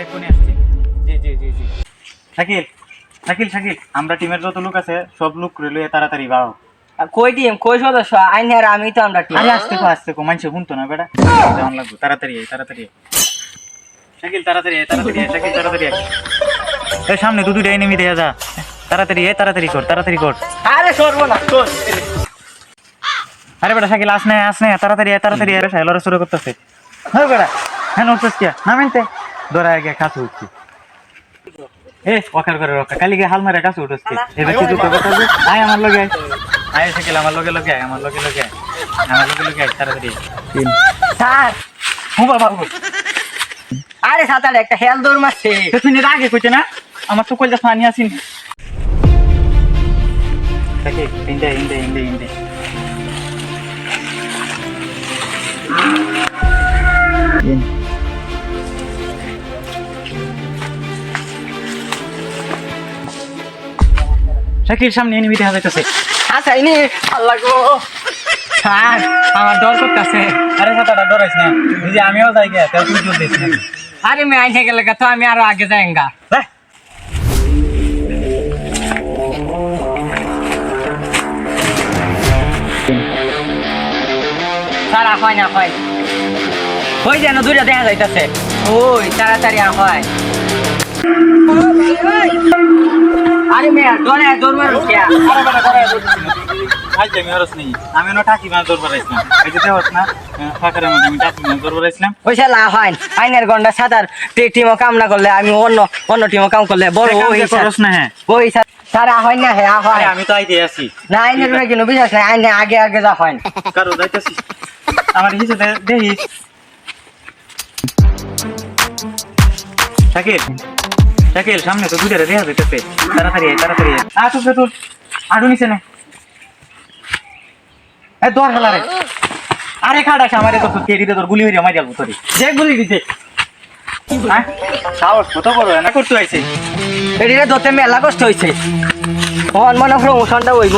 এক্ষুনি আসছি। জি জি জি জি শাকিল শাকিল শাকিল, আমরা টিমের যত লোক আছে সব লোক লইয়ে তাড়াতাড়ি বাড়াও। কই টিম কই সদস্য আইন আর আমি তো আমরা টিম। আরে আসতে কো মানুষ শুনতো না বেটা, যেমন লাগবে। তাড়াতাড়ি তাড়াতাড়ি শাকিল, তাড়াতাড়ি তাড়াতাড়ি শাকিল, তাড়াতাড়ি এই সামনে দুটো এনিমি দেয়া যা। তাড়াতাড়ি তাড়াতাড়ি কর, তাড়াতাড়ি কর। আরে সরবো না শোন। আরে বেটা শাকিল আসনে তাড়াতাড়ি তাড়াতাড়ি। আরে সাইলরে শুরু করতেছে। হ্যাঁ বেটা, হ্যাঁ নড়ছিস কি নামেনতে ধরা আগে কাছে উঠছি। এ ওয়াকার করে রক্ষা কালিকে হাল মারে কাছে উঠছে। এবার কি দুটো কথা বল। আয় আমার লগে আয় শাকিল, আমার লগে লগে আয়, আমার লগে লগে আয়, আমার লগে লগে আয় তাড়াতাড়ি। স্যার ও বাবা, আরে সাতারে একটা হেল দৌড় মারছে। তুই নিয়ে আগে কইতে না আমার তো কইলা পানি আসিন। শাকিল ইন্দে ইন্দে ইন্দে ইন্দে শাকিল সামনে এনিমি দেখা যাইতেছে। আচ্ছা ইনি আল্লাহ গো স্যার আমার ডর করতেছে। আরে কথাটা ডরাইস না, নিজে আমিও যাই গে তেও তুই জোর দিস না। আরে মে আইনে গেলে তো আমি আরো আগে যাইঙ্গা। স্যার আহয় না হয় ওই যেন দুইটা দেখা যাইতেছে। ওই তাড়াতাড়ি আহয়। আরে মেয়া ডরে দৌড় মারো কে? আরে বেটা ডরাই বলছিস না তুই, আজ আমি হরস নেই। আমি না টাকি মাছ দৌড় বাড়াইছিলাম, এই যে দেহস না ফাঁকারের মধ্যে আমি টাকি মাছ দৌড় বাড়াইছিলাম। ওই শালা হয় আইনের গন্ডা সাতার টিমও কাম না করলে আমি অন্য টিমও কাম করলে বড় ওই করস না। হ্যাঁ ওই স্যার আহয় না হ্যাঁ আহয়। আরে আমি তো আইতে আছি না আইনের রয়ে কিন্তু বিশ্বাস নাই আইনে আগে আগে যা হয়। কারো যাইতেছি আমার হিসেবে দেখিস। শাকিল শাকিল সামনে তো দুইটা দেখা যাইতেছে। তাড়াতাড়ি তাড়াতাড়ি তুই তুই আড়ু নিচে নে। এ দর হালা রে। আরে খাড়াস আমারে তো কেড়ি দে, তোর গুলি হইরা মাই যাবো তোরে। যে গুলি দিতে হ্যাঁ সাহস কত বড় না করতে আইছে। এদিকে ধরতে মেলা কষ্ট হয়েছে মনে প্রমোশনটা হইব।